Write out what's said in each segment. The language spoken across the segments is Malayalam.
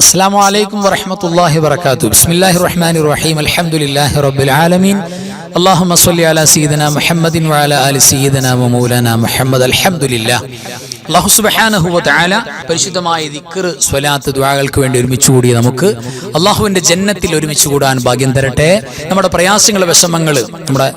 അസ്സലാമു അലൈക്കും വറഹ്മത്തുള്ളാഹി വബറകാതുഹു. ബിസ്മില്ലാഹിർ റഹ്മാനിർ റഹീം. അൽഹംദുലില്ലാഹി റബ്ബിൽ ആലമീൻ. അല്ലാഹുമ്മ സ്വല്ലി അലാ സയ്യിദിനാ മുഹമ്മദിൻ വഅലാ ആലി സയ്യിദിനാ വമൗലാനാ മുഹമ്മദ്. അൽഹംദുലില്ലാഹ്. അല്ലാഹു സുബ്ഹാനഹു വ തആല പരിശുദ്ധമായ ദിക്ർ, സ്വലാത്ത്, ദുആകൾക്ക് വേണ്ടി ഒരുമിച്ച് കൂടി നമുക്ക് അല്ലാഹുവിന്റെ ജന്നത്തിൽ ഒരുമിച്ച് കൂടാൻ ഭാഗ്യം തരട്ടെ. നമ്മുടെ പ്രയാസങ്ങൾ, വിഷമങ്ങൾ, നമ്മുടെ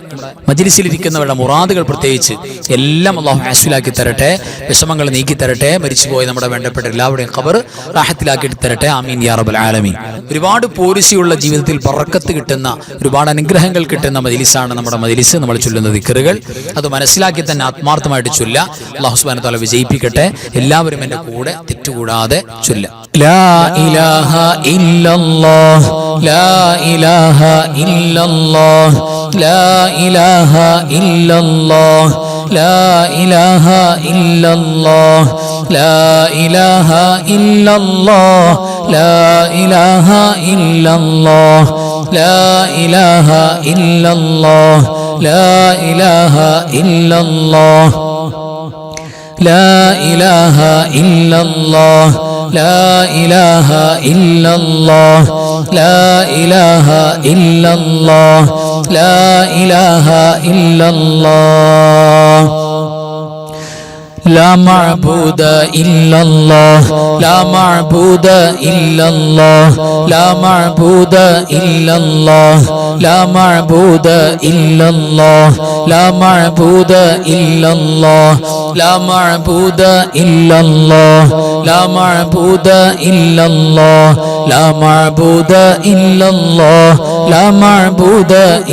മജ്ലിസിലിരിക്കുന്നവരുടെ മുറാദുകൾ പ്രത്യേകിച്ച് എല്ലാം അല്ലാഹു ഹാസിലാക്കി തരട്ടെ. വിഷമങ്ങൾ നീക്കി തരട്ടെ. മരിച്ചുപോയ നമ്മുടെ വേണ്ടപ്പെട്ട എല്ലാവരുടെയും ഖബർ റാഹത്തിലാക്കി തരട്ടെ. ആമീൻ യാ റബ്ബൽ ആലമീൻ. ഒരുപാട് പോലിസിയുള്ള ജീവിതത്തിൽ ബറക്കത്ത് കിട്ടുന്ന, ഒരുപാട് അനുഗ്രഹങ്ങൾ കിട്ടുന്ന മജ്ലിസാണ് നമ്മുടെ മജ്ലിസ്. നമ്മൾ ചൊല്ലുന്ന ദിക്റുകൾ അത് മനസ്സിലാക്കി തന്നെ ആത്മാർത്ഥമായിട്ട് ചൊല്ല. അല്ലാഹു സുബ്ഹാനഹു വ തആല വിജയിപ്പിക്കട്ടെ. എല്ലാവരും എൻ്റെ കൂടെ തെറ്റുകൂടാതെ ചൊല്ല. ലാ ഇലാഹ ഇല്ലല്ലാഹ്, ലാ ഇലാഹ ഇല്ലല്ലാഹ്, ലാ ഇലാഹ ഇല്ലല്ലാഹ്, ലാ ഇലാഹ ഇല്ലല്ലാഹ്, ലാ ഇലാഹ ഇല്ലല്ലാഹ്, ലാ ഇലാഹ ഇല്ലല്ലാഹ്, ലാ ഇലാഹ ഇല്ലല്ലാഹ്, ലാ ഇലാഹ ഇല്ലല്ലാഹ്, ലാ ഇലാഹ ഇല്ലല്ലാഹ്, ലാ ഇലാഹ ഇല്ലല്ലാഹ്, ലാ ഇലാഹ ഇല്ലല്ലാഹ്, ലാ ഇലാഹ ഇല്ലല്ലാഹ്. لا معبود إلا الله، لا معبود إلا الله، لا معبود إلا الله، لا معبود إلا الله، لا معبود إلا الله، لا معبود إلا الله، لا معبود إلا الله، لا معبود إلا الله، لا معبود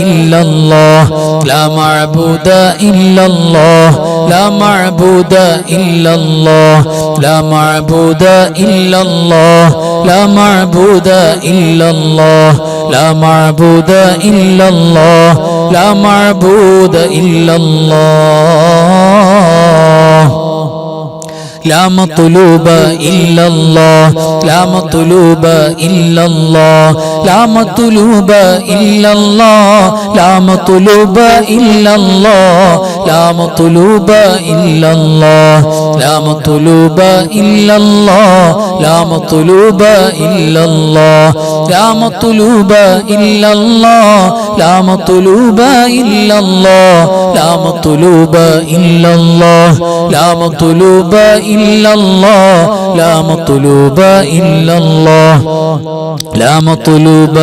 إلا الله، لا معبود إلا الله، لا معبود إلا الله، لا معبود إلا الله، لا معبود إلا الله، لا معبود إلا الله، لا معبود إلا الله، لا مطلوب إلا الله، لا مطلوب إلا الله، لا مطلوب إلا الله، لا مطلوب إلا الله، لا مطلوب إلا الله، لا مطلوب إلا الله، لا مطلوب إلا الله، لا مطلوب إلا الله، لا مطلوب إلا الله، لا مطلوب إلا الله، لا مطلوب إلا الله، لا مطلوب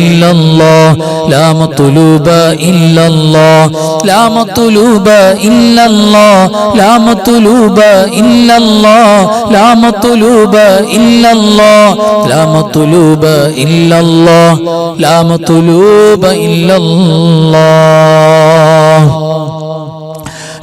إلا الله، لا مطلوب إلا الله، لا مطلوب إلا الله، لا مطلوب إلا الله، لا مطلوب إلا الله، لا مطلوب إلا الله، لا مطلوب إلا الله، لا مطلوب إلا الله،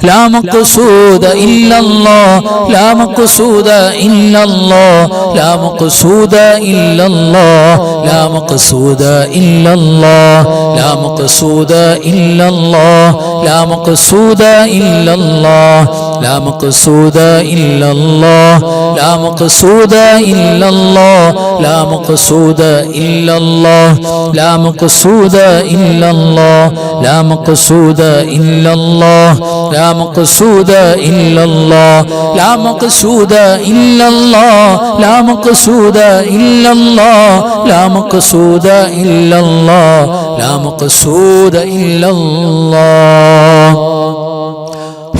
لا مقصود إلا الله، لا مقصود إلا الله، لا مقصود إلا الله، لا مقصود إلا الله، لا مقصود إلا الله، لا مقصود إلا الله، لا مقصود إلا الله، لا مقصود إلا الله، لا مقصود إلا الله، لا مقصود إلا الله، لا مقصود إلا الله، لا مقصود إلا الله، لا مقصود إلا الله، لا مقصود إلا الله، لا مقصود إلا الله، لا مقصود إلا الله.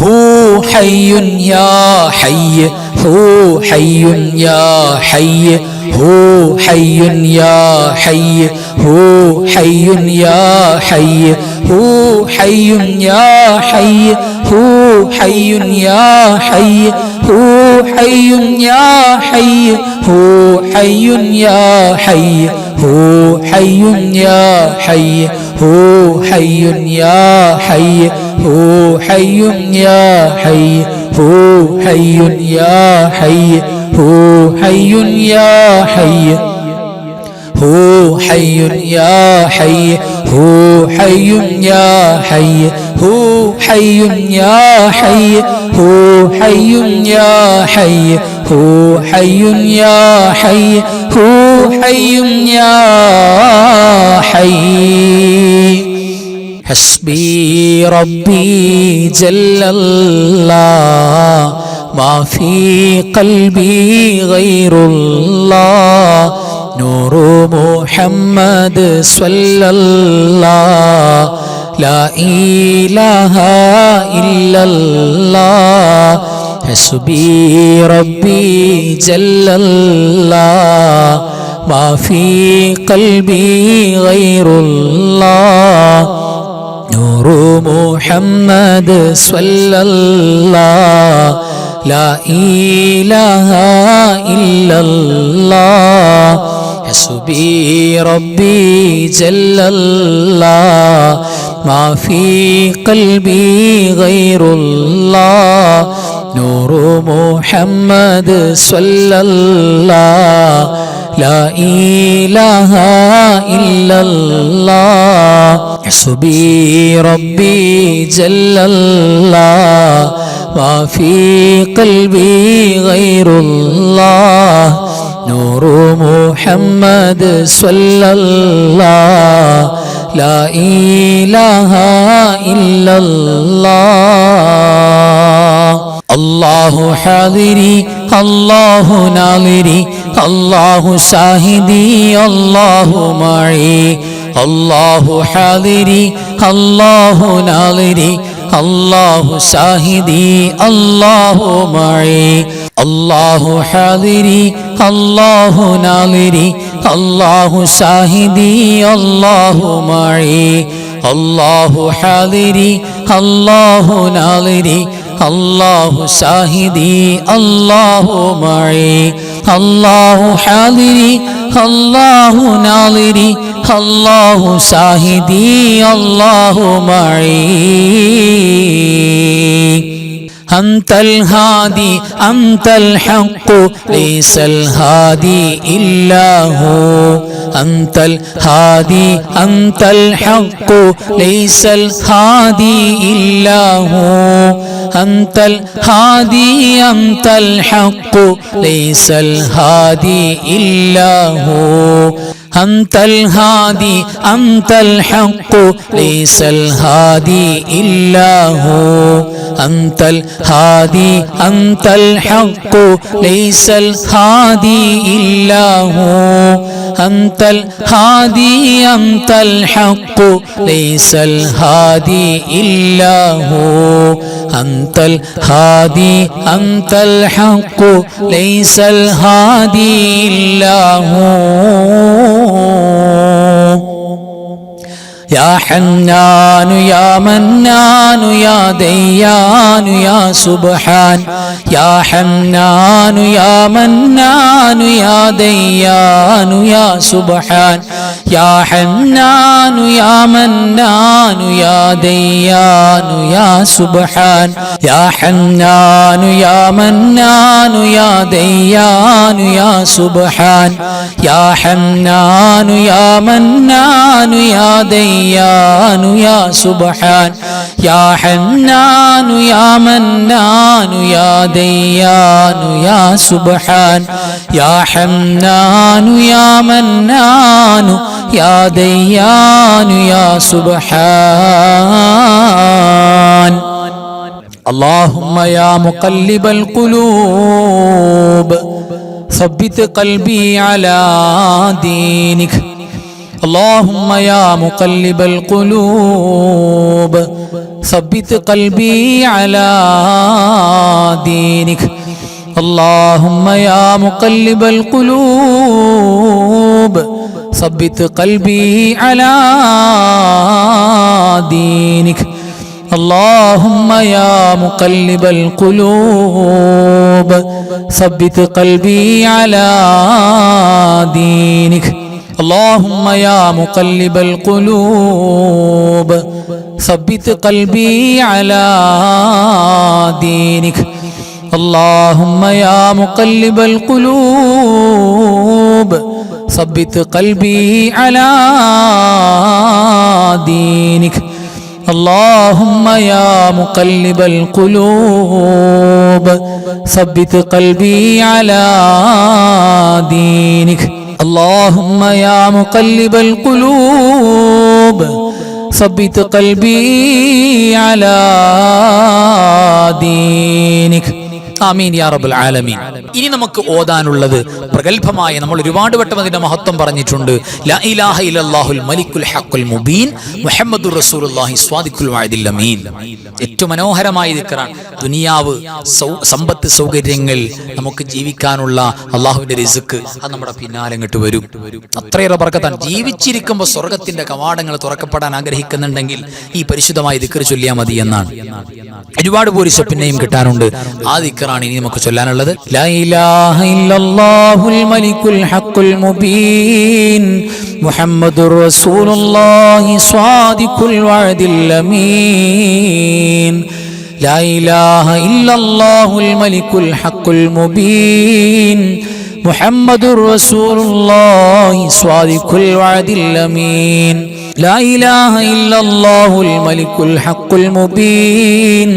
هو حي يا حي، هو حي يا حي، هو حي يا حي، هو حي يا حي، هو حي يا حي، هو حي يا حي، هو حي يا حي، هو حي يا حي، هو حي يا حي، هو حي يا حي، هو حي يا حي، هو حي يا حي، هو حي يا حي، هو حي يا حي، هو حي يا حي، هو حي يا حي، هو حي يا حي، هو حي يا حي، هو حي يا حي. حسبي ربي جل الله، ما في قلبي غير الله، മുഹമ്മദ് സ്വല്ലല്ലാഹ് ലാ ഇലാഹ ഇല്ലല്ലാഹ് ഹസ്ബി റബ്ബി ജല്ലല്ലാഹ് മാ ഫീ ഖൽബി ഗൈറുല്ലാഹ് നൂറു മുഹമ്മദ് സ്വല്ലല്ലാഹ് ലാ ഇലാഹ ഇല്ലല്ലാഹ് ഹസ്ബി റബ്ബി ജല്ലല്ലാഹ് മാ ഫീ ഖൽബി ഗൈറുല്ലാഹ് നൂറു മുഹമ്മദ് സ്വല്ലല്ലാഹ് ലാ ഇലാഹ ഇല്ലല്ലാഹ് ഹസ്ബി റബ്ബി ജല്ലല്ലാഹ് മാ ഫീ ഖൽബി ഗൈറുല്ലാഹ് നൂറു മുഹമ്മദ് സ്വല്ലല്ലാഹ് ലാ ഇലാഹ ഇല്ലല്ലാഹ് അല്ലാഹു ഹാദിരി അല്ലാഹു നാദിരി അല്ലാഹു ഷാഹിദി അല്ലാഹു മഈ അല്ലാഹു ഹാദിരി അല്ലാഹു നാദിരി അല്ലാഹു ഷാഹിദി അല്ലാഹു മഈ അല്ലാഹു ഹാദിരി അല്ലാഹു നാദിരി അല്ലാഹു ഷാഹിദി അല്ലാഹു മഈ അല്ലാഹു ഹാദിരി അല്ലാഹു നാദിരി അല്ലാഹു ഷാഹിദി അല്ലാഹു മഈ അല്ലാഹു ഹാദിരി അല്ലാഹു നാദിരി അല്ലാഹു ഷാഹിദി അല്ലാഹു മഈ أنت الهادي أنت الحق ليس الهادي إلا هو أنت الهادي أنت الحق ليس الهادي إلا هو أنت الهادي أنت الحق ليس الهادي إلا هو أنت الهادي أنت الحق ليس الهادي إلا هو أنت الهادي أنت الحق ليس الهادي إلا هو أنت الهادي أنت الحق ليس الهادي إلا هو أنت الهادي أنت الحق ليس الهادي إلا هو يا حنان يا منان يا ديان يا سبحان يا حنان يا منان يا ديان يا سبحان يا حنان يا منان يا ديان يا سبحان يا حنان يا منان يا ديان يا سبحان يا حنان يا منان يا ديان يا سبحان يا حنان يا منان يا ديان يا سبحان يا حنان يا منان يا ديان يا سبحان اللهم يا مقلب القلوب ثبت قلبي على دينك اللهم يا مقلب القلوب ثبت قلبي على دينك اللهم يا مقلب القلوب ثبت قلبي على دينك اللهم يا مقلب القلوب ثبت قلبي على دينك اللهم يا مقلب القلوب ثبت قلبي على دينك اللهم يا مقلب القلوب ثبت قلبي على دينك اللهم يا مقلب القلوب ثبت قلبي على دينك اللهم يا مقلب القلوب ثبت قلبي على دينك ആമീൻ യാ റബ്ബൽ ആലമീൻ. ഇനി നമുക്ക് ഓതാനുള്ളത് പ്രഗൽഭമായ, നമ്മൾ ഒരുപാട് വട്ടം അതിന്റെ മഹത്വം പറഞ്ഞിട്ടുണ്ട്, ലാ ഇലാഹ ഇല്ലല്ലാഹുൽ മലിക്കുൽ ഹഖുൽ മുബീൻ മുഹമ്മദുർ റസൂലുള്ളാഹി സ്വാദിഖുൽ വഅദിൽ അമീൻ. ഏറ്റവും മനോഹരമായ ദിക്റാണ്. ദുനിയാവ്, സമ്പത്ത്, സൗകര്യങ്ങൾ, നമുക്ക് ജീവിക്കാനുള്ള അള്ളാഹുവിന്റെ റിസ്ക്, അത് നമ്മുടെ പിന്നാലെ ഇങ്ങോട്ട് വരും. അത്രയേറെ ബർക്കത്താണ്. ജീവിച്ചിരിക്കുമ്പോൾ സ്വർഗത്തിന്റെ കവാടങ്ങൾ തുറക്കപ്പെടാൻ ആഗ്രഹിക്കുന്നുണ്ടെങ്കിൽ ഈ പരിശുദ്ധമായ ദിക്ർ ചൊല്ലിയാൽ മതി എന്നാണ്. ഒരുപാട് പോലീസ് പിന്നെയും കിട്ടാനുണ്ട്. ആ ദിക്റാണ് ഇനി നമുക്ക് ചൊല്ലാനുള്ളത്. ലാ ഇലാഹ ഇല്ലല്ലാഹുൽ മലിക്കുൽ ഹഖുൽ മുബീൻ മുഹമ്മദുർ റസൂലുള്ളാഹി സ്വാദിഖുൽ വഅദിൽ അമീൻ. ലാ ഇലാഹ ഇല്ലല്ലാഹുൽ മലിക്കുൽ ഹഖുൽ മുബീൻ മുഹമ്മദുർ റസൂലുള്ളാഹി സ്വാദിഖുൽ വഅദിൽ അമീൻ. لا إله إلا الله الملك الحق المبين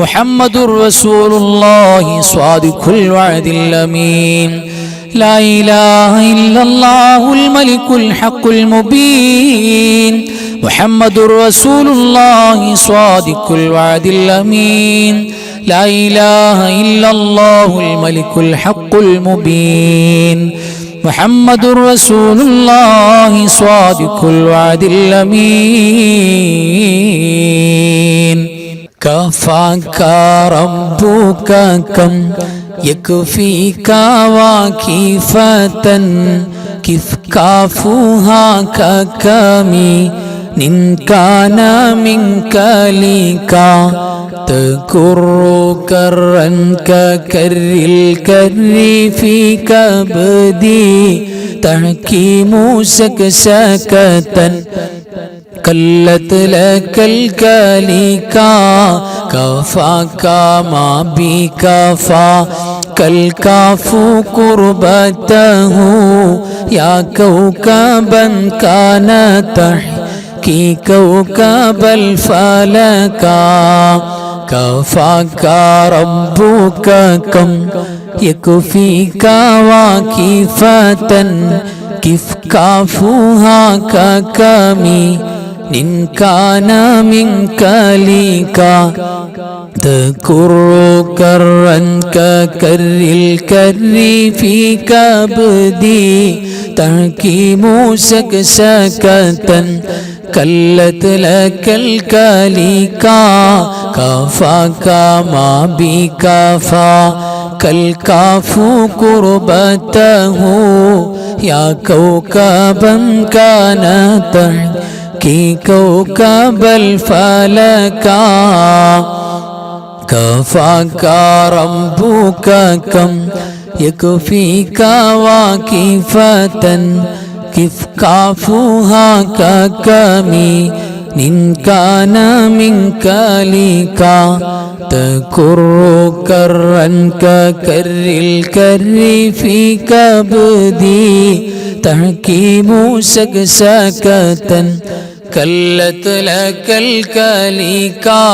محمد رسول الله صادق الوعد الأمين. لا إله إلا الله الملك الحق المبين محمد رسول الله صادق الوعد الأمين. لا إله إلا الله الملك الحق المبين محمد رسول الله صادق الوعد الأمين. كفاك ربك كم يكفيك واكفة كيف كافوها ككمي إن كان منك لك تكر كرا ككر الكر في كبدي تحكيم سكسكة كلت لك الكليكا كفاك ما بكفا كالكاف قربته يا كوكبا كان تحكي كوكب الفلكا. كفاك ربك كم يكفيك واكفة كيف كافوها ككمي إن كان منك لك تكر كرا ككر الكر في كبدي تحكيم سكسكة كلت لك الكليكا كفاك ما بكفا كالكاف قربته يا كوكبا كان تحكي كوكب الفلكا. كفاك ربك كم يكفيك واكفة كيف كافوها ككمي إن كان منك لك تكر كرا ككر الكر في كبدي تحكيم سكسكة كلت لك الكليكا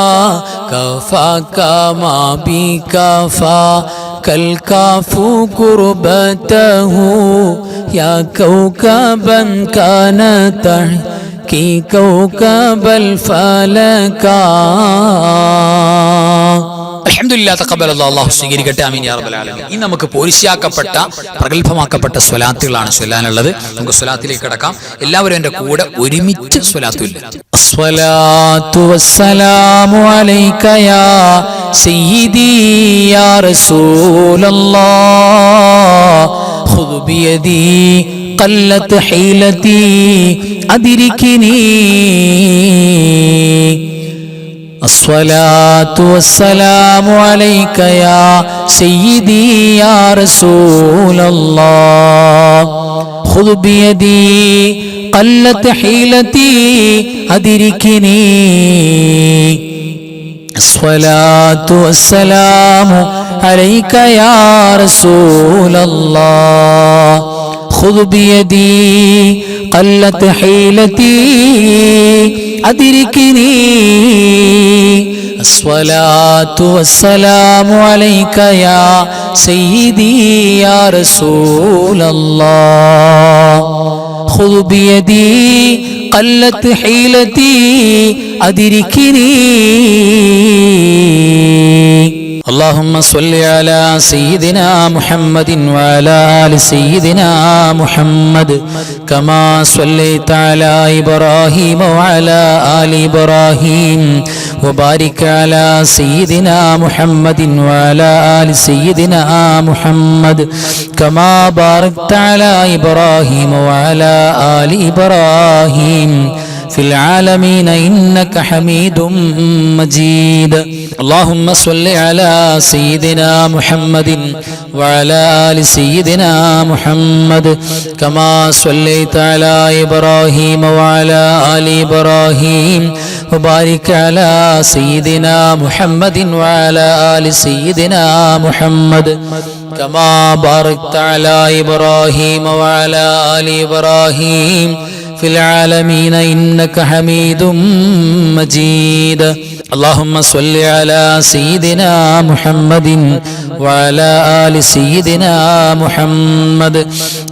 كفاك ما بكفا كالكاف قربته يا كوكبا كان تحكي كوكب الفلكا. അൽഹംദുലില്ലാ തഖബ്ബലല്ലാഹു അല്ലാഹു സ്വീകരിക്കട്ടെ. ആമീൻ യാ റബ്ബൽ ആലമീൻ. ഇനി നമുക്ക് പോരിശയാക്കപ്പെട്ട പ്രഗൽഭമാക്കപ്പെട്ട സ്വലാത്തുകളാണ് ചൊല്ലാനുള്ളത്. നമുക്ക് സ്വലാത്തിലേക്ക് കടക്കാം. എല്ലാവരും എൻ്റെ കൂടെ ഒരുമിച്ച് സ്വലാത്ത് ചൊല്ലുക. അസ്സലാത്തു വസ്സലാമു അലൈക യാ സയ്യിദി യാ റസൂലല്ലാഹ് ഖുദ് ബിയദി ഖല്ലത് ഹീലതി അദ്രികിനി. الصلاة والسلام عليك يا سيدي يا رسول الله خذ بيدي قلت حيلتي أدركني. الصلاة والسلام عليك يا رسول الله خذ بيدي قلت حيلتي أدركني. الصلاة والسلام عليك يا سيدي يا رسول الله خذ بيدي قلت حيلتي أدركني. اللهم صل على سيدنا محمد وعلى آل سيدنا محمد كما صليت على إبراهيم وعلى آل إبراهيم وبارك على سيدنا محمد وعلى آل سيدنا محمد كما باركت على إبراهيم وعلى آل إبراهيم في العالمين إنك حميد مجيد. اللهم صل على سيدنا محمد وعلى آل سيدنا محمد كما صليت على إبراهيم وعلى آل إبراهيم وبارك على سيدنا محمد وعلى آل سيدنا محمد كما باركت على إبراهيم وعلى آل إبراهيم في العالمين إنك حميد مجيد. اللهم صل على سيدنا محمد وعلى آل سيدنا محمد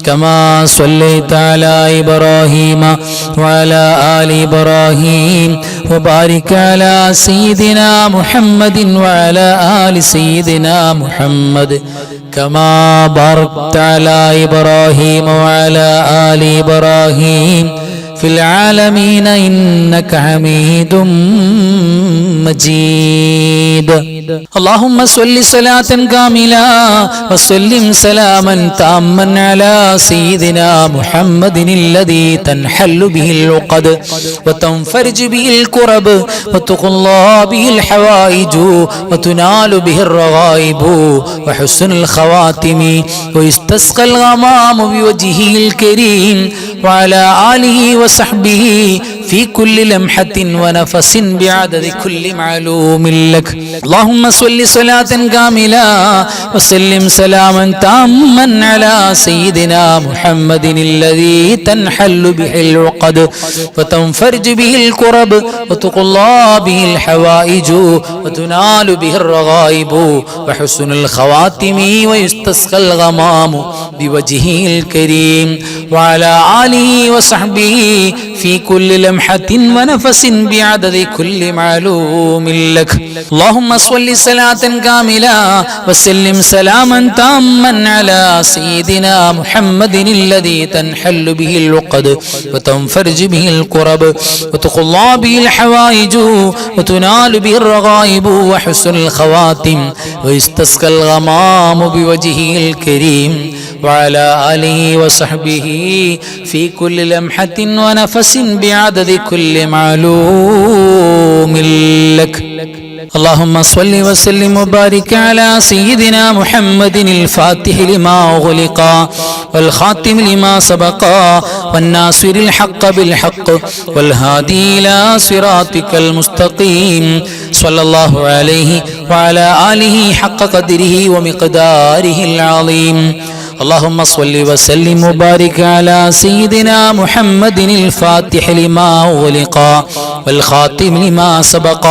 كما صليت على إبراهيم وعلى آل إبراهيم وبارك على سيدنا محمد وعلى آل سيدنا محمد كما باركت على إبراهيم وعلى آل إبراهيم في العالمين إنك حميد مجيد. اللهم صل صلاة كاملة وسلم سلاما تاما على سيدنا محمد الذي تنحل به العقد وتنفرج به الكرب وتقضى به الحوائج وتنال به الرغائب وحسن الخواتم ويستسقى الغمام بوجهه الكريم وعلى آله وصحبه في كل لمحة ونفس بعدد كل معلوم لك. اللهم صل صلاة كاملة وسلم سلاما تاما على سيدنا محمد الذي تنحل به العقد وتنفرج به الكرب وتقضى به الحوائج وتنال به الرغائب وحسن الخواتم ويستسقى الغمام بوجهه الكريم وعلى آله وصحبه في كل لمحة ونفس بعدد كل معلوم لك. اللهم صل صلاة كاملة وسلم سلاما تاما على سيدنا محمد الذي تنحل به العقد وتنفرج به الكرب وتقضى به الحوائج وتنال به الرغائب وحسن الخواتم ويستسقى الغمام بوجهه الكريم وعلى آله وصحبه في كل لمحة ونفس بعدد كل معلوم لك. اللهم صل وسلم وبارك على سيدنا محمد الفاتح لما أغلق والخاتم لما سبق والناصر الحق بالحق والهادي إلى صراطك المستقيم صلى الله عليه وعلى آله حق قدره ومقداره العظيم. اللهم صل وسلم وبارك على سيدنا محمد الفاتح لما أغلق والخاتم لما سبق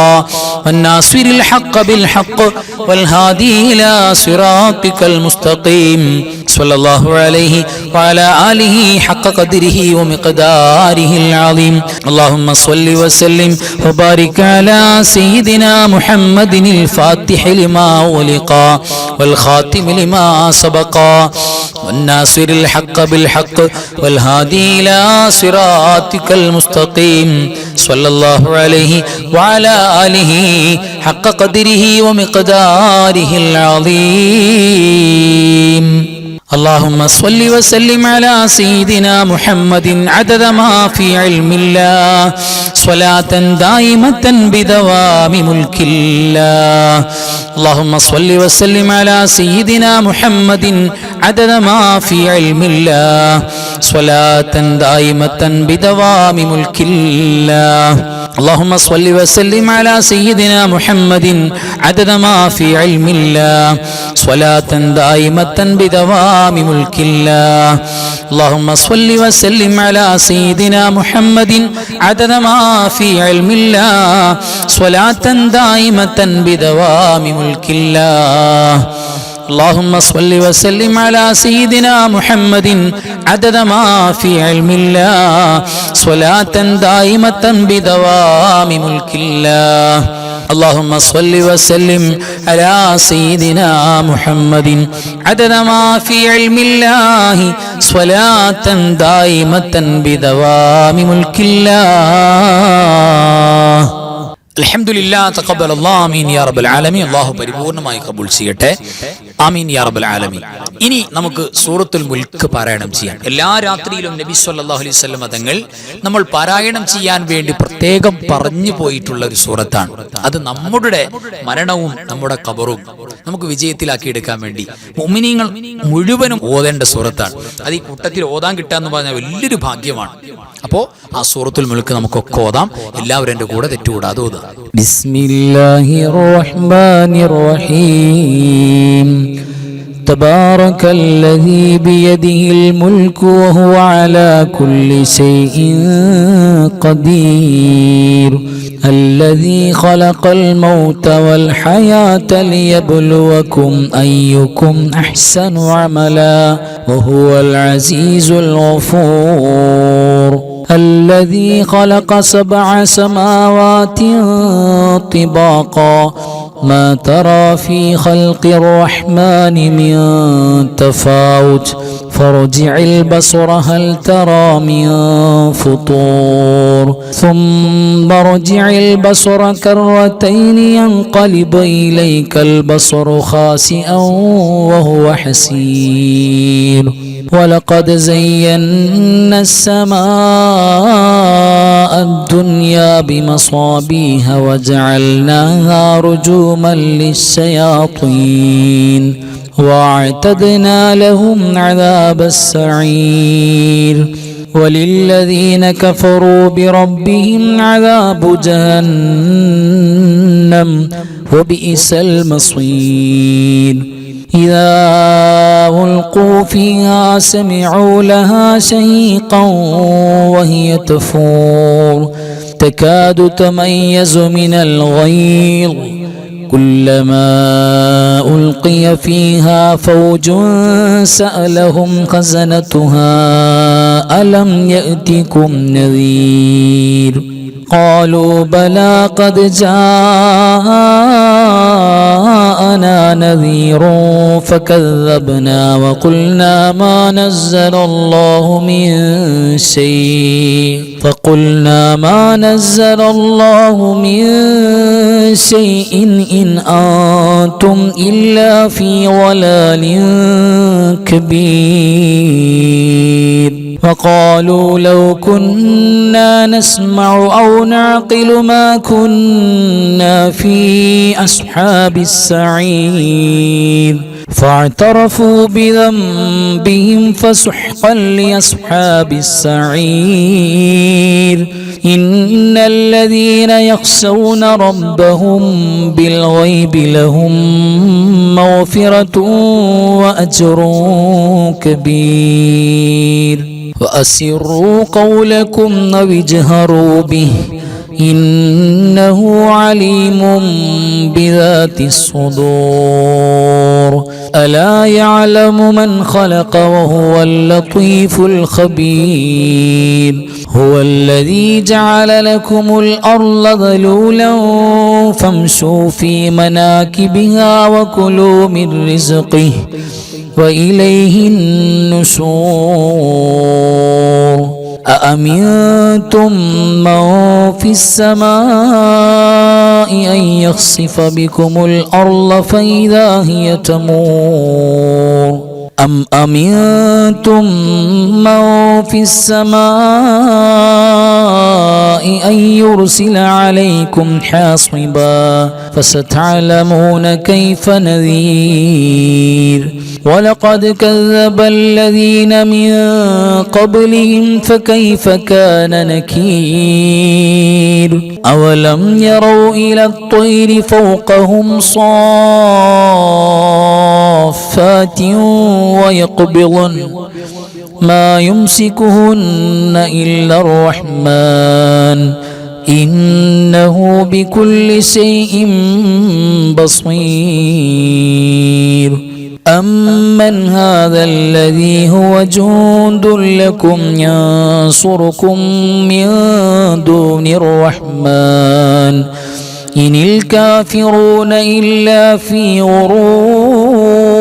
والناصر الحق بالحق والهادي إلى صراطك المستقيم صلى الله عليه وعلى آله حق قدره ومقداره العظيم. اللهم صل وسلم وبارك على سيدنا محمد الفاتح لما أغلق والخاتم لما سبق والناصر الحق بالحق والهادي إلى صراطك المستقيم صلى الله عليه وعلى آله حق قدره ومقداره العظيم. اللهم صل وسلم على سيدنا محمد عدد ما في علم الله صلاة دائمة بدوام ملك الله. اللهم صل وسلم على سيدنا محمد عدد ما في علم الله صلاة دائمة بدوام ملك الله. اللهم صل وسلم على سيدنا محمد عدد ما في علم الله صلاة دائمة بدوام ملك الله. اللهم صل وسلم على سيدنا محمد عدد ما في علم الله صلاة دائمة بدوام ملك الله. اللهم صل وسلم على سيدنا محمد عدد ما في علم الله صلاة دائمة بدوام ملك الله. اللهم صل وسلم على سيدنا محمد عدد ما في علم الله صلاة دائمة بدوام ملك الله. അൽഹംദുലില്ലാഹ് തഖബ്ബലല്ലാഹു ആമീൻ യാ റബ്ബൽ ആലമീൻ. അല്ലാഹു പരിപൂർണമായി കബൂൽ ചെയ്യട്ടെ. ആമീൻ യാ റബ്ബൽ ആലമീൻ. ഇനി നമുക്ക് സൂറത്തുൽ മുൽക്ക് പാരായണം ചെയ്യാം. എല്ലാ രാത്രിയിലും നബി സല്ലല്ലാഹു അലൈഹി വസല്ലം തങ്ങൾ നമ്മൾ പാരായണം ചെയ്യാൻ വേണ്ടി പ്രത്യേകം പറഞ്ഞു പോയിട്ടുള്ള ഒരു സൂറത്താണ്. അത് നമ്മുടെ മരണവും നമ്മുടെ ഖബറും നമുക്ക് വിജയത്തിലാക്കി എടുക്കാൻ വേണ്ടി മുഅ്മിനീങ്ങൾ മുഴുവനും ഓതേണ്ട സൂറത്താണ്. അത് ഈ കൂട്ടത്തിൽ ഓതാൻ കിട്ടാന്ന് പറഞ്ഞാൽ വലിയൊരു ഭാഗ്യമാണ്. അപ്പോൾ ആ സൂറത്തുൽ മുൽക്ക് നമുക്കൊക്കെ ഓതാം. എല്ലാവരും എൻ്റെ കൂടെ തെറ്റുകൂടാതെ ഓതുക. ബിസ്മില്ലാഹിർ റഹ്മാനിർ റഹീം. തബാറകല്ലദീ ബിയദിഹിൽ മുൽക്കു വഹുവ അലാ കുല്ലി ശൈഇൻ ഖദീർ. الذي خلق الموت والحياة ليبلوكم أيكم أحسن عملا وهو العزيز الغفور. الذي خلق 7 سماوات طباقا ما ترى في خلق الرحمن من تفاوت فارجع البصر هل ترى من فطور ثم ارجع البصر كرتين ينقلب إليك البصر خاسئا وهو حسير. ولقد زينا السماء الدنيا بمصابيح وجعلناها رجوما للشياطين واعتدنا لهم عذاب السعير. وللذين كفروا بربهم عذاب جهنم وبئس المصير. إذا ألقوا فيها سمعوا لها شهيقا وهي تفور تكاد تميز من الغيظ كلما ألقي فيها فوج سألهم خزنتها ألم يأتكم نذير قالوا بلى قد جاءنا نذير فكذبنا وقلنا ما نزل الله من شيء إن أنتم إلا في ضلال كبير. وقالوا لو كنا نسمع أو نعقل ما كنا في أصحاب السعير. فاعترفوا بذنبهم فسحقا لأصحاب السعير. إن الذين يخشون ربهم بالغيب لهم مغفرة وأجر كبير. وأسروا قولكم أو اجهروا به إنه عليم بذات الصدور. ألا يعلم من خلق وهو اللطيف الخبير. هو الذي جعل لكم الأرض ذلولا فامشوا في مناكبها وكلوا من رزقه وإليه النشور. أأمنتم من في السماء أن يخسف بكم الأرض فإذا هي تمور أم أمنتم من في السماء أن يرسل عليكم حاصبا فستعلمون كيف نذير. ولقد كذب الذين من قبلهم فكيف كان نكير. أولم يروا إلى الطير فوقهم صافات ويقبضن ما يمسكهن إلا الرحمن إنه بكل شيء بصير. أمن هذا الذي هو جند لكم ينصركم من دون الرحمن إن الكافرون إلا في غرور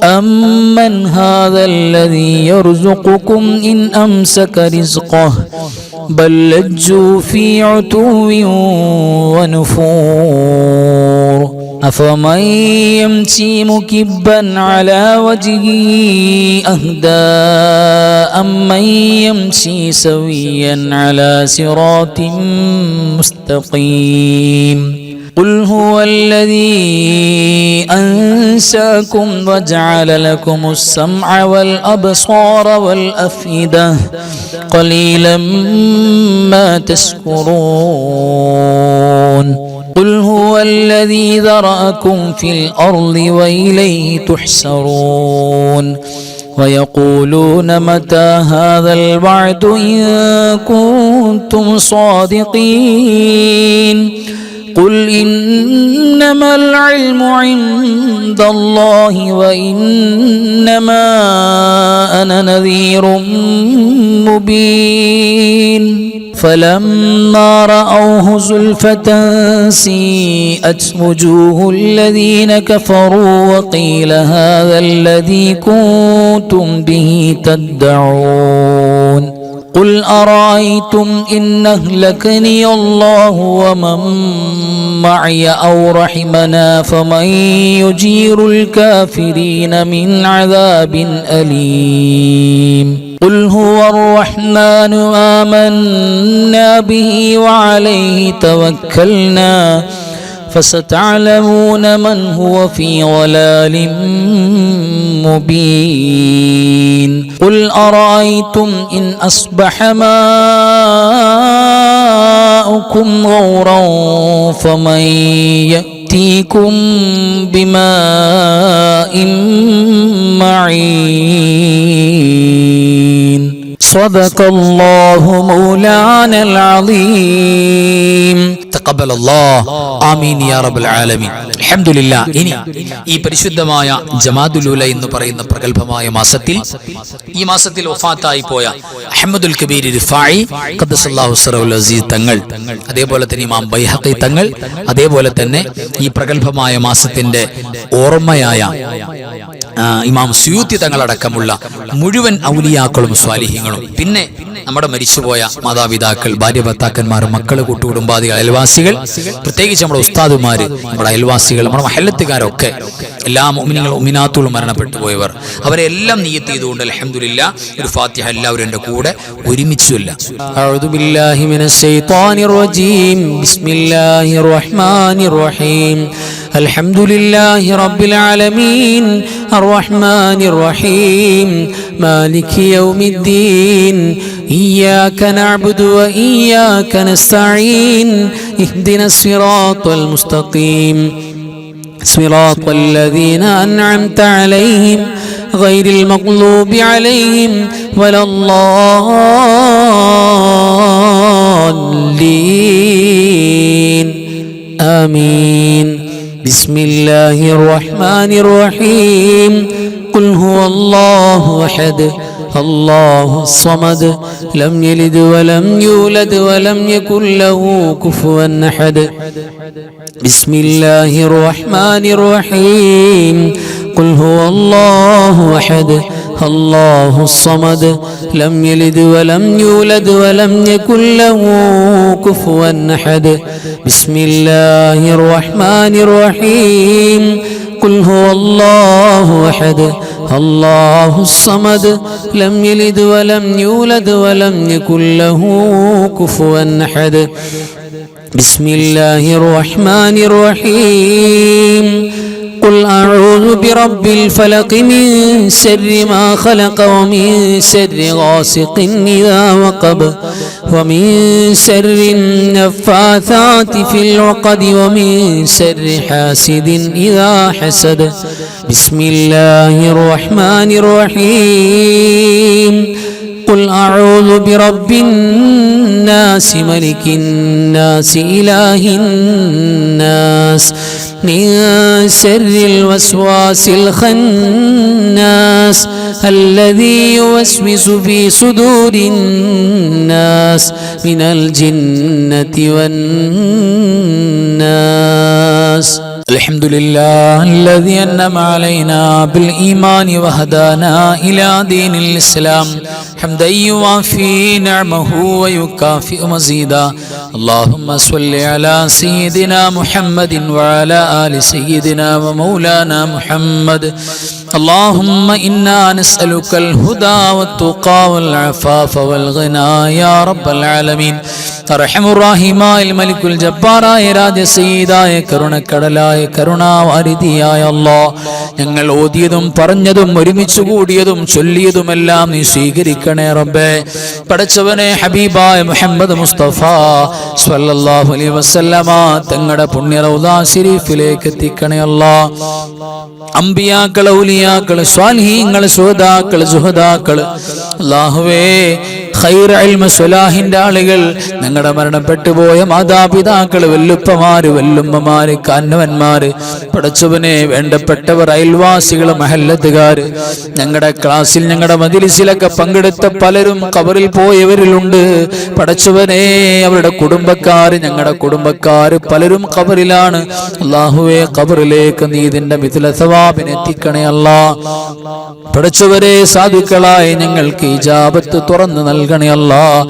أمن هذا الذي يرزقكم إن أمسك رزقه بل لجوا في عتو ونفور أفمن يمشي مكبا على وجهه أهدى أمن يمشي سويا على صراط مستقيم قل هو الذي أنشأكم وجعل لكم السمع والأبصار والأفئدة قليلا ما تشكرون قل هو الذي ذرأكم في الأرض وإليه تحشرون ويقولون متى هذا الوعد إن كنتم صادقين قل إنما العلم عند الله وإنما أنا نذير مبين فلما رأوه زلفة سيئت وجوه الذين كفروا وقيل هذا الذي كنتم به تدعون قل أرأيتم إن أهلكني الله ومن معي أو رحمنا فمن يجير الكافرين من عذاب أليم قل هو الرحمن آمنا به وعليه توكلنا فستعلمون من هو في ضلال مبين قل أرأيتم إن أصبح ماؤكم غورا فمن يأتيكم بماء معين صدق الله مولانا العظيم تقبل الله آمين يا رب العالمين الحمد لله ഇനി ഈ പരിശുദ്ധമായ ജമാദുൽ ഉല എന്ന് പറയുന്ന പ്രഗൽഭമായ മാസത്തിൽ ഈ മാസത്തിൽ വഫാത്തായി പോയ അഹ്മദുൽ കബീർ റിഫായി ഖദ്ദസല്ലാഹു സിറഹുൽ അസീസ് തങ്ങൾ അതേപോലെ തന്നെ ഇമാം ബൈഹഖി തങ്ങൾ അതേപോലെ തന്നെ ഈ പ്രഗൽഭമായ മാസത്തിന്റെ ഓർമ്മയായ ഇമാം സുയൂത്തി തങ്ങളടക്കമുള്ള മുഴുവൻ ഔലിയാക്കളും സ്വാലിഹീങ്ങളും പിന്നെ നമ്മുടെ മരിച്ചുപോയ മാതാപിതാക്കൾ ഭാര്യ ഭർത്താക്കന്മാർ മക്കള് കൂട്ടുകുടുംബാദികൾ അയൽവാസികൾ പ്രത്യേകിച്ച് നമ്മുടെ ഉസ്താദുമാര് നമ്മുടെ അയൽവാസികൾ നമ്മുടെ മഹല്ലത്തുകാരൊക്കെ എല്ലാ മുഅ്മിനീങ്ങളും മുഅ്മിനാത്തുകളും മരണപ്പെട്ടു പോയവർ അവരെ എല്ലാം നിയ്യത്ത് ചെയ്തുകൊണ്ട് അൽഹംദുലില്ലാഹ് ഒരു ഫാത്തിഹ എല്ലാവരും എൻ്റെ കൂടെ ഒരുമിച്ച് ചൊല്ലാം. അഊദു ബില്ലാഹി മിനശ് ശൈത്വാനിർ റജീം ബിസ്മില്ലാഹിർ റഹ്മാനിർ റഹീം അൽഹംദുലില്ലാഹി റബ്ബിൽ ആലമീൻ അർറഹ്മാനിർ റഹീം മാലികി യൗമിദ്ദീൻ إياك نعبد وإياك نستعين اهدنا الصراط المستقيم صراط الذين أنعمت عليهم غير المغضوب عليهم ولا الضالين آمين بسم الله الرحمن الرحيم قل هو الله أحد الله الصمد لم يلد ولم يولد ولم يكن له كفوا أحد بسم الله الرحمن الرحيم قل هو الله أحد الله الصمد لم يلد ولم يولد ولم يكن له كفوا أحد بسم الله الرحمن الرحيم قل هو الله أحد الله الصمد لم يلد ولم يولد ولم يكن له كفوا أحد بسم الله الرحمن الرحيم قل أعوذ برب الفلق من شر ما خلق ومن شر غاسق إذا وقب ومن شر النفاثات في العقد ومن شر حاسد إذا حسد بسم الله الرحمن الرحيم قل أعوذ برب الناس ملك الناس إله الناس من شر الوسواس الخناس الذي يوسوس في صدور الناس من الجنة والناس. الحمد لله الذي أنعم علينا بالإيمان وهدانا إلى دين الإسلام حمدا يوافي نعمه ويكافئ مزيدا. اللهم صل على سيدنا محمد وعلى آل سيدنا ومولانا محمد. اللهم إنا نسألك الهدى والتقى والعفاف والغنى يا رب العالمين. അർഹമുറാഹിമായ മലിക്കുൽ ജബ്ബാറായ രാജസയ്യിദായ കരുണക്കടലായ കരുണാവാരിധിയായ അല്ലാഹ്, ഞങ്ങൾ ഓതിയതും പറഞ്ഞതും ഒരുമിച്ച് കൂടിയതും ചൊല്ലിയതുമെല്ലാം നീ സ്വീകരിക്കണേ റബ്ബേ. പടച്ചവനെ, ഹബീബായ മുഹമ്മദ് മുസ്തഫ സ്വല്ലല്ലാഹു അലൈഹി വസല്ലമ തങ്ങളുടെ പുണ്യ റൗദാ ശരീഫിലേക്ക് എത്തിക്കണേ അല്ലാഹ്. അമ്പിയാക്കൾ, ഔലിയാക്കൾ, സ്വാലിഹീങ്ങൾ, ശുഹദാക്കൾ, സുഹദാക്കൾ, അല്ലാഹുവേ ഖൈർ ഇൽമ സ്വലാഹിന്റെ ആളുകൾ, ഞങ്ങളുടെ മരണപ്പെട്ടു പോയ മാതാപിതാക്കൾ, വല്ലുപ്പമാര്, വല്ലുമ്മമാര്, കാരണവന്മാര്, പടച്ചവനെ വേണ്ടപ്പെട്ടവർ, അയൽവാസികൾ, മഹല്ലത്തുകാര്, ഞങ്ങളുടെ ക്ലാസ്സിൽ ഞങ്ങളുടെ മജ്‌ലിസിലൊക്കെ പങ്കെടുത്ത പലരും ഖബറിൽ പോയവരിലുണ്ട്. പടച്ചവനെ, അവരുടെ കുടുംബക്കാര്, ഞങ്ങളുടെ കുടുംബക്കാര് പലരും ഖബറിലാണ്. അല്ലാഹുവേ, ഖബറിലേക്ക് നീ ഇതിന്റെ മിഥ്ല സവാബിനെ എത്തിക്കണേ അല്ലാഹ്. പടച്ചവരെ, സാധുക്കളായ ഞങ്ങൾക്ക് ഇജാബത്ത് തുറന്നു നൽകണേ അല്ലാഹ്.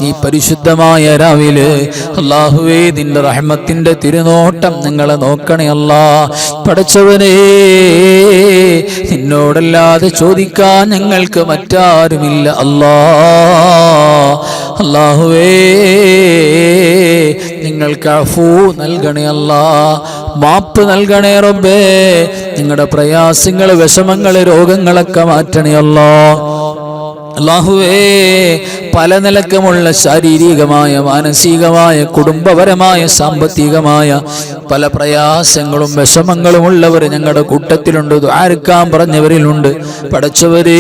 ഈ പരിശുദ്ധമായ രാവിലെ അല്ലാഹുവേ, നിന്റെ റഹ്മത്തിന്റെ തിരുനോട്ടം ഞങ്ങളെ നോക്കണേ അല്ലാഹ്. പടച്ചവനെ, നിന്നോടല്ലാതെ ചോദിക്കാൻ ഞങ്ങൾക്ക് മറ്റാരുമില്ല അല്ലാഹ്. അല്ലാഹുവേ, നിങ്ങൾക്ക് അഫൂ നൽകണേ അല്ലാഹ്, മാപ്പ് നൽകണേ റബ്ബേ. നിങ്ങളുടെ പ്രയാസങ്ങൾ, വിഷമങ്ങൾ, രോഗങ്ങളൊക്കെ മാറ്റണേ അല്ലാഹ്. അല്ലാഹുവേ, പല നിലക്കുമുള്ള ശാരീരികമായ, മാനസികമായ, കുടുംബപരമായ, സാമ്പത്തികമായ പല പ്രയാസങ്ങളും വിഷമങ്ങളും ഉള്ളവർ ഞങ്ങളുടെ കൂട്ടത്തിലുണ്ട്, ദുആർക്കാൻ പറഞ്ഞവരിലുണ്ട്. പടച്ചവരേ,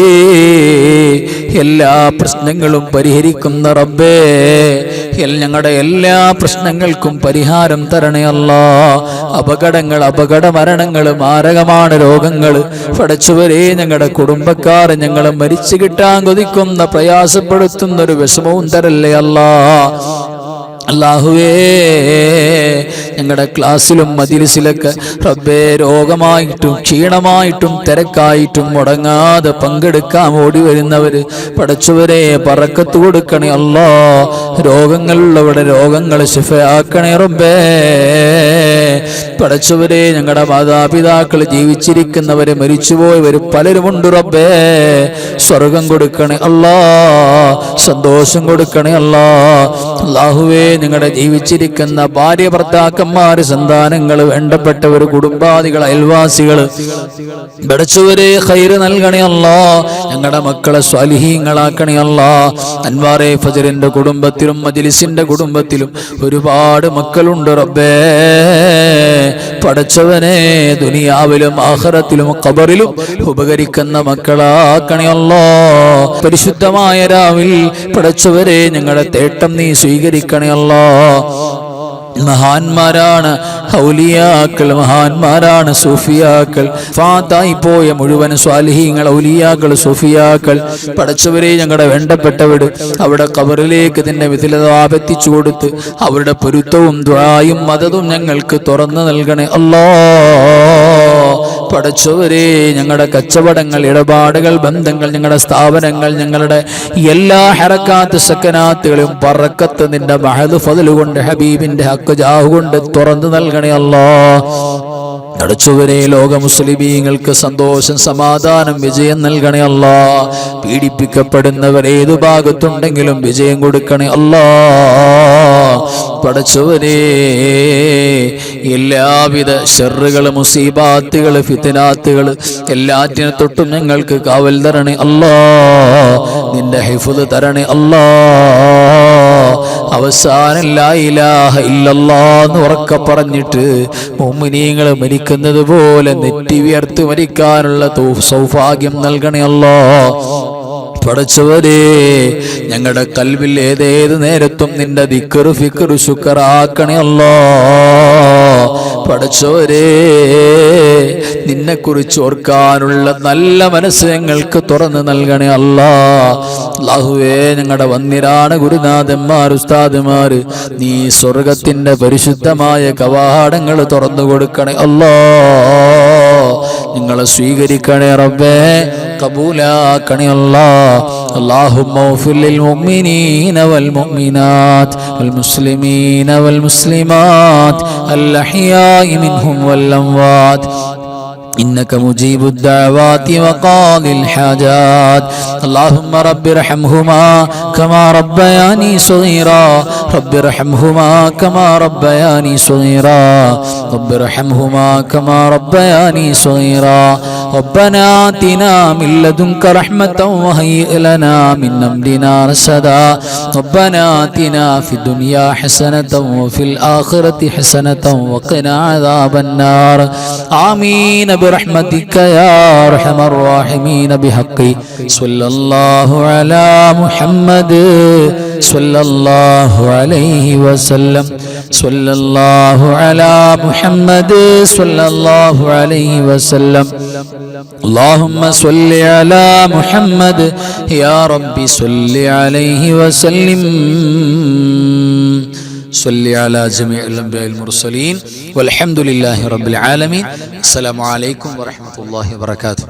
എല്ലാ പ്രശ്നങ്ങളും പരിഹരിക്കുന്ന റബ്ബേ, ഞങ്ങളുടെ എല്ലാ പ്രശ്നങ്ങൾക്കും പരിഹാരം തരണേ അല്ലാഹ്. അപകടങ്ങൾ, അപകട മരണങ്ങൾ, മാരകമാണ് രോഗങ്ങൾ, പടച്ചവരേ, ഞങ്ങളുടെ കുടുംബക്കാർ ഞങ്ങളെ മരിച്ചു കിട്ടാൻ കൊതിക്കുന്ന, പ്രയാസപ്പെടുത്തുന്ന ഒരു വിഷമവും തരല്ലേ അല്ലാഹ്. അല്ലാഹുവേ, ഞങ്ങളുടെ ക്ലാസ്സിലും മജ്‌ലിസിലൊക്കെ റബ്ബേ, രോഗമായിട്ടും ക്ഷീണമായിട്ടും തിരക്കായിട്ടും മുടങ്ങാതെ പങ്കെടുക്കാൻ ഓടി വരുന്നവര്, പടച്ചവരെ ബറക്കത്ത് കൊടുക്കണേ അല്ലാഹ്. രോഗങ്ങളുള്ളവരുടെ രോഗങ്ങൾ ശിഫയാക്കണേ റബ്ബേ. പടച്ചവരെ, ഞങ്ങളുടെ മാതാപിതാക്കൾ ജീവിച്ചിരിക്കുന്നവര്, മരിച്ചുപോയവര് പലരുമുണ്ട് റബ്ബേ. സ്വർഗം കൊടുക്കണേ അല്ലാഹ്, സന്തോഷം കൊടുക്കണേ അല്ലാഹ്. അല്ലാഹുവേ, ഞങ്ങളുടെ ജീവിച്ചിരിക്കുന്ന ഭാര്യ, ഭർത്താക്കന്മാര്, സന്താനങ്ങൾ, വേണ്ടപ്പെട്ടവർ, കുടുംബാദികൾ, അയൽവാസികൾ, പടച്ചവരെ ഖൈർ നൽകണേ അല്ലാഹ്. ഞങ്ങളുടെ മക്കളെ സ്വാലിഹീങ്ങളാക്കണേ അല്ലാഹ്. അൻവാറെ ഫജറിന്റെ കുടുംബത്തിലും മജ്‌ലിസിന്റെ കുടുംബത്തിലും ഒരുപാട് മക്കളുണ്ട് റബ്ബേ. പടച്ചവനെ, ദുനിയാവിലും ആഖിറത്തിലും ഖബറിലും ഉപകരിക്കുന്ന മക്കളാക്കണേ അല്ലാഹ്. പരിശുദ്ധമായ രാവിൽ പടച്ചവരെ, ഞങ്ങളുടെ തേട്ടം നീ സ്വീകരിക്കണേ അല്ലാഹ്. മഹാന്മാരാണ് ഔലിയാക്കൾ, മഹാന്മാരാണ് സൂഫിയാക്കൾ. ഫാത്തായി പോയ മുഴുവൻ സ്വാലിഹീങ്ങൾ, ഔലിയാക്കൾ, സൂഫിയാക്കൾ, പടച്ചവരെ ഞങ്ങളുടെ വേണ്ടപ്പെട്ടവർ അവിടെ ഖബറിലേക്ക് നിന്നെ വിധിലതാപെത്തിച്ചു കൊടുത്ത് അവരുടെ പൊരുത്തവും ദുആയും മദതും ഞങ്ങൾക്ക് തുറന്നു നൽകണേ അല്ലാഹ്. പടച്ചവരെ, ഞങ്ങളുടെ കച്ചവടങ്ങൾ, ഇടപാടുകൾ, ബന്ധങ്ങൾ, ഞങ്ങളുടെ സ്ഥാപനങ്ങൾ, ഞങ്ങളുടെ എല്ലാ ഹറക്കാത്ത് സക്കനാത്തുകളും ബറക്കത്ത് നിന്റെ മഹദ് ഫദ്ല് കൊണ്ട്, ഹബീബിന്റെ ഹക്ക് ജാഹ് കൊണ്ട് തുറന്നു നൽകണേ അല്ലാഹ്. പടച്ചവരെ, ലോക മുസ്ലിമീങ്ങൾക്ക് സന്തോഷം, സമാധാനം, വിജയം നൽകണേ അല്ലാഹ്. പീഡിപ്പിക്കപ്പെടുന്നവർ ഏതു ഭാഗത്തുണ്ടെങ്കിലും വിജയം കൊടുക്കണേ അല്ലാഹ്. പടച്ചവരെ, എല്ലാവിധ ശർറുകൾ, മുസീബാത്തുകൾ, ഫിത്നാത്തുകൾ എല്ലാറ്റിനെ തൊട്ടും ഞങ്ങൾക്ക് കാവൽ തരണേ അല്ലാഹ്. നിന്റെ ഹിഫ്ള് തരണേ അല്ലാഹ്. അവസാനം ലാ ഇലാഹ ഇല്ലല്ലാഹ് എന്ന് ഉറക്കെ പറഞ്ഞിട്ട് മുഅ്മിനീങ്ങൾ മരിക്കുന്നത് പോലെ നെറ്റി വിയർത്ത് മരിക്കാനുള്ള സൗഭാഗ്യം നൽകണേ അല്ലാഹ്. പടച്ചവരേ, ഞങ്ങളുടെ കൽവിൽ ഏതേത് നേരത്തും നിന്റെ ദിക്ർ ഫിക്ർ ശുക്റാക്കണേ അല്ലാ. പടച്ചവരേ, നിന്നെക്കുറിച്ച് ഓർക്കാനുള്ള നല്ല മനസ്സ് ഞങ്ങൾക്ക് തുറന്നു നൽകണേ അല്ലാ. അല്ലാഹുവേ, ഞങ്ങളുടെ വന്നിരാണ് ഗുരുനാഥന്മാർ ഉസ്താദുമാർ, നീ സ്വർഗത്തിന്റെ പരിശുദ്ധമായ കവാടങ്ങൾ തുറന്നു കൊടുക്കണേ അല്ലാ. നിങ്ങളെ സ്വീകരിക്കണേ റബ്ബേ, കബൂലാക്കണേ അല്ലാ. اللهم اغفر للمؤمنين والمؤمنات والمسلمين والمسلمات الأحياء منهم والأموات إنك مجيب الدعوات وقاضي الحاجات. اللهم رب ارحمهما كما ربياني صغيرا، رب ارحمهما كما ربياني صغيرا، رب ارحمهما كما ربياني صغيرا. ربنا آتنا من لدنك رحمة وهيئ لنا من أمرنا رشدا. ربنا آتنا في الدنيا حسنة وفي الآخرة حسنة وقنا عذاب النار. آمين برحمتك يا أرحم الراحمين. بحق صلى الله على محمد صلى الله عليه وسلم. صلى الله على محمد صلى الله عليه وسلم. اللهم صل على محمد يا رب صل عليه وسلم. صل على جميع الأنبياء المرسلين والحمد لله رب العالمين. السلام عليكم ورحمة الله وبركاته.